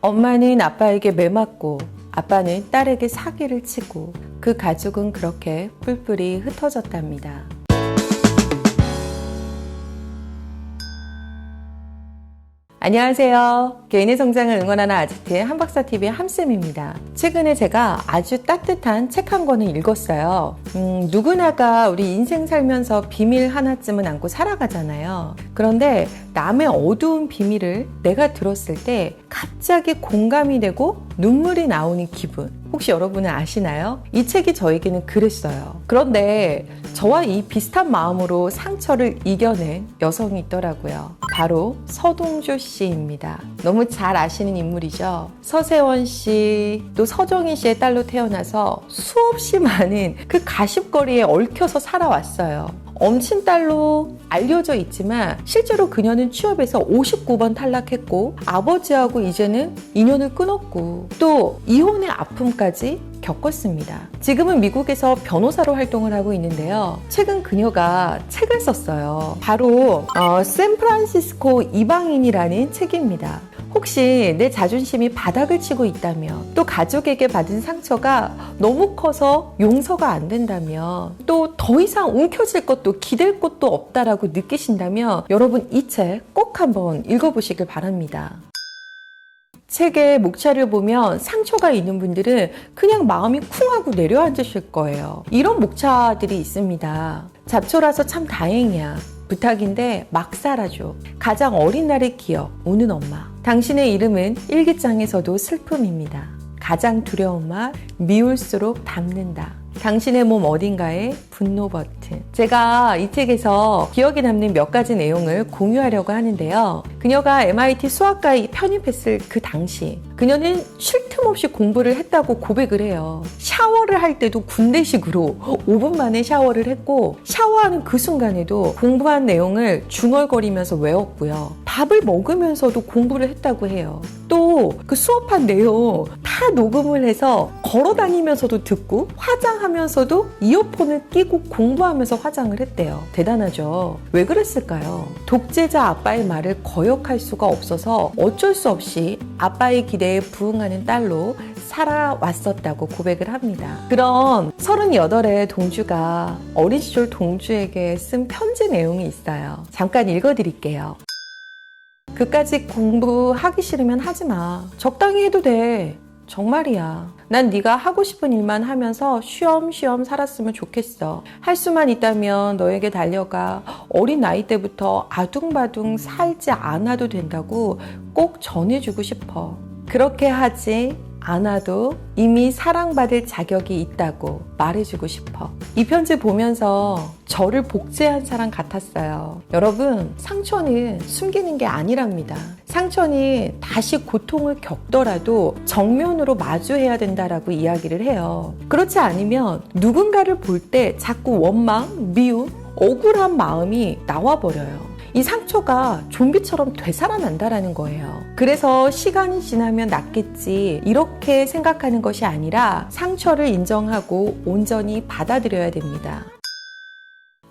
엄마는 아빠에게 매맞고 아빠는 딸에게 사기를 치고 그 가족은 그렇게 뿔뿔이 흩어졌답니다. 안녕하세요. 개인의 성장을 응원하는 아지트 한박사TV의 함쌤입니다. 최근에 제가 아주 따뜻한 책 한 권을 읽었어요. 누구나가 우리 인생 살면서 비밀 하나쯤은 안고 살아가잖아요. 그런데 남의 어두운 비밀을 내가 들었을 때 갑자기 공감이 되고 눈물이 나오는 기분. 혹시 여러분은 아시나요? 이 책이 저에게는 그랬어요. 그런데 저와 이 비슷한 마음으로 상처를 이겨낸 여성이 있더라고요. 바로 서동주 씨입니다. 너무 잘 아시는 인물이죠. 서세원 씨, 또 서정희 씨의 딸로 태어나서 수없이 많은 그 가십거리에 얽혀서 살아왔어요. 엄친딸로 알려져 있지만 실제로 그녀는 취업에서 59번 탈락했고 아버지하고 이제는 인연을 끊었고 또 이혼의 아픔까지 겪었습니다. 지금은 미국에서 변호사로 활동을 하고 있는데요. 최근 그녀가 책을 썼어요. 바로 샌프란시스코 이방인이라는 책입니다. 혹시 내 자존심이 바닥을 치고 있다면, 또 가족에게 받은 상처가 너무 커서 용서가 안 된다면, 또 더 이상 움켜쥘 것도 기댈 것도 없다라고 느끼신다면 여러분 이 책 꼭 한번 읽어보시길 바랍니다. 책의 목차를 보면 상처가 있는 분들은 그냥 마음이 쿵 하고 내려앉으실 거예요. 이런 목차들이 있습니다. 잡초라서 참 다행이야. 부탁인데 막 살아줘. 가장 어린 날의 기억, 우는 엄마. 당신의 이름은 일기장에서도 슬픔입니다. 가장 두려운 말, 미울수록 닮는다. 당신의 몸 어딘가에 분노 버튼. 제가 이 책에서 기억에 남는 몇 가지 내용을 공유하려고 하는데요. 그녀가 MIT 수학과에 편입했을 그 당시 그녀는 쉴 틈 없이 공부를 했다고 고백을 해요. 샤워를 할 때도 군대식으로 5분 만에 샤워를 했고 샤워하는 그 순간에도 공부한 내용을 중얼거리면서 외웠고요. 밥을 먹으면서도 공부를 했다고 해요. 또 그 수업한 내용 다 녹음을 해서 걸어 다니면서도 듣고 화장하면서도 이어폰을 끼고 공부하면서 화장을 했대요. 대단하죠? 왜 그랬을까요? 독재자 아빠의 말을 거역할 수가 없어서 어쩔 수 없이 아빠의 기대에 부응하는 딸로 살아왔었다고 고백을 합니다. 그럼 38의 동주가 어린 시절 동주에게 쓴 편지 내용이 있어요. 잠깐 읽어드릴게요. 그까짓 공부하기 싫으면 하지 마. 적당히 해도 돼. 정말이야. 난 네가 하고 싶은 일만 하면서 쉬엄쉬엄 살았으면 좋겠어. 할 수만 있다면 너에게 달려가. 어린 나이 때부터 아둥바둥 살지 않아도 된다고 꼭 전해주고 싶어. 그렇게 하지 않아도 이미 사랑받을 자격이 있다고 말해주고 싶어. 이 편지 보면서 저를 복제한 사람 같았어요. 여러분, 상처는 숨기는 게 아니랍니다. 상처는 다시 고통을 겪더라도 정면으로 마주해야 된다라고 이야기를 해요. 그렇지 않으면 누군가를 볼 때 자꾸 원망, 미움, 억울한 마음이 나와버려요. 이 상처가 좀비처럼 되살아난다라는 거예요. 그래서 시간이 지나면 낫겠지 이렇게 생각하는 것이 아니라 상처를 인정하고 온전히 받아들여야 됩니다.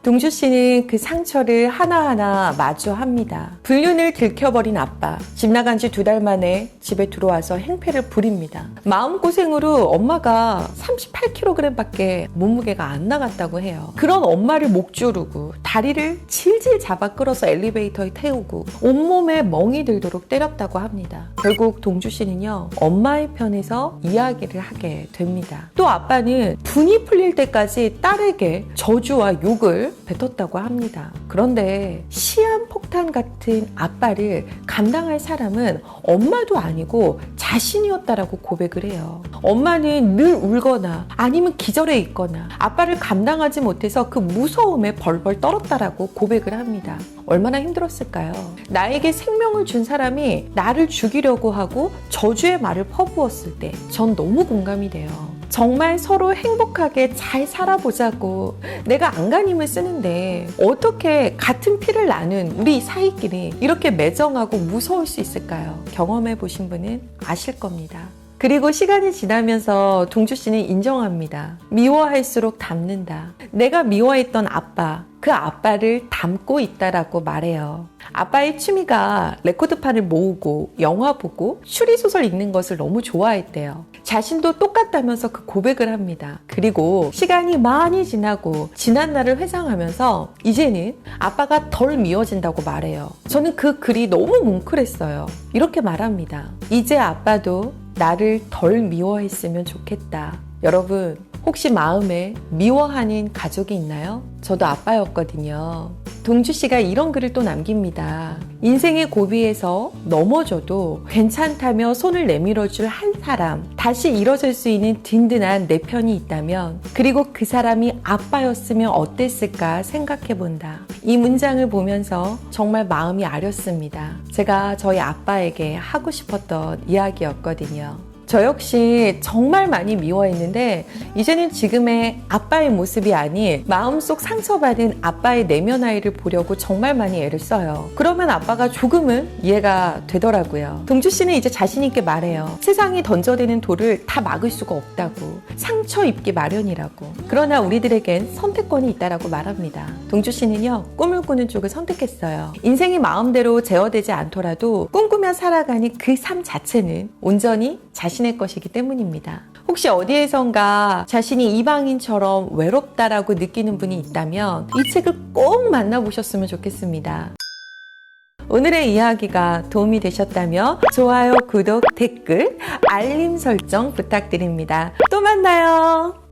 동주 씨는 그 상처를 하나하나 마주합니다. 불륜을 들켜버린 아빠. 집 나간 지 2달 만에 집에 들어와서 행패를 부립니다. 마음고생으로 엄마가 38kg밖에 몸무게가 안 나갔다고 해요. 그런 엄마를 목조르고 다리를 질질 잡아 끌어서 엘리베이터에 태우고 온몸에 멍이 들도록 때렸다고 합니다. 결국 동주 씨는요, 엄마의 편에서 이야기를 하게 됩니다. 또 아빠는 분이 풀릴 때까지 딸에게 저주와 욕을 뱉었다고 합니다. 그런데 시한폭탄 같은 아빠를 감당할 사람은 엄마도 아니고 자신이었다라고 고백을 해요. 엄마는 늘 울거나 아니면 기절해 있거나 아빠를 감당하지 못해서 그 무서움에 벌벌 떨었다라고 고백을 합니다. 얼마나 힘들었을까요? 나에게 생명을 준 사람이 나를 죽이려고 하고 저주의 말을 퍼부었을 때 전 너무 공감이 돼요. 정말 서로 행복하게 잘 살아보자고 내가 안간힘을 쓰는데 어떻게 같은 피를 나눈 우리 사이끼리 이렇게 매정하고 무서울 수 있을까요? 경험해 보신 분은 아실 겁니다. 그리고 시간이 지나면서 동주 씨는 인정합니다. 미워할수록 닮는다. 내가 미워했던 아빠, 그 아빠를 닮고 있다라고 말해요. 아빠의 취미가 레코드판을 모으고 영화 보고 추리소설 읽는 것을 너무 좋아했대요. 자신도 똑같다면서 그 고백을 합니다. 그리고 시간이 많이 지나고 지난 날을 회상하면서 이제는 아빠가 덜 미워진다고 말해요. 저는 그 글이 너무 뭉클했어요. 이렇게 말합니다. 이제 아빠도 나를 덜 미워했으면 좋겠다. 여러분, 혹시 마음에 미워하는 가족이 있나요? 저도 아빠였거든요. 동주 씨가 이런 글을 또 남깁니다. 인생의 고비에서 넘어져도 괜찮다며 손을 내밀어줄 한 사람, 다시 일어설 수 있는 든든한 내 편이 있다면, 그리고 그 사람이 아빠였으면 어땠을까 생각해본다. 이 문장을 보면서 정말 마음이 아렸습니다. 제가 저희 아빠에게 하고 싶었던 이야기였거든요. 저 역시 정말 많이 미워했는데 이제는 지금의 아빠의 모습이 아닌 마음속 상처받은 아빠의 내면 아이를 보려고 정말 많이 애를 써요. 그러면 아빠가 조금은 이해가 되더라고요. 동주 씨는 이제 자신 있게 말해요. 세상이 던져대는 돌을 다 막을 수가 없다고, 상처 입기 마련이라고. 그러나 우리들에겐 선택권이 있다라고 말합니다. 동주 씨는요, 꿈을 꾸는 쪽을 선택했어요. 인생이 마음대로 제어되지 않더라도 꿈꾸며 살아가는 그 삶 자체는 온전히 자신의 것이기 때문입니다. 혹시 어디에선가 자신이 이방인처럼 외롭다라고 느끼는 분이 있다면 이 책을 꼭 만나보셨으면 좋겠습니다. 오늘의 이야기가 도움이 되셨다면 좋아요, 구독, 댓글, 알림 설정 부탁드립니다. 또 만나요.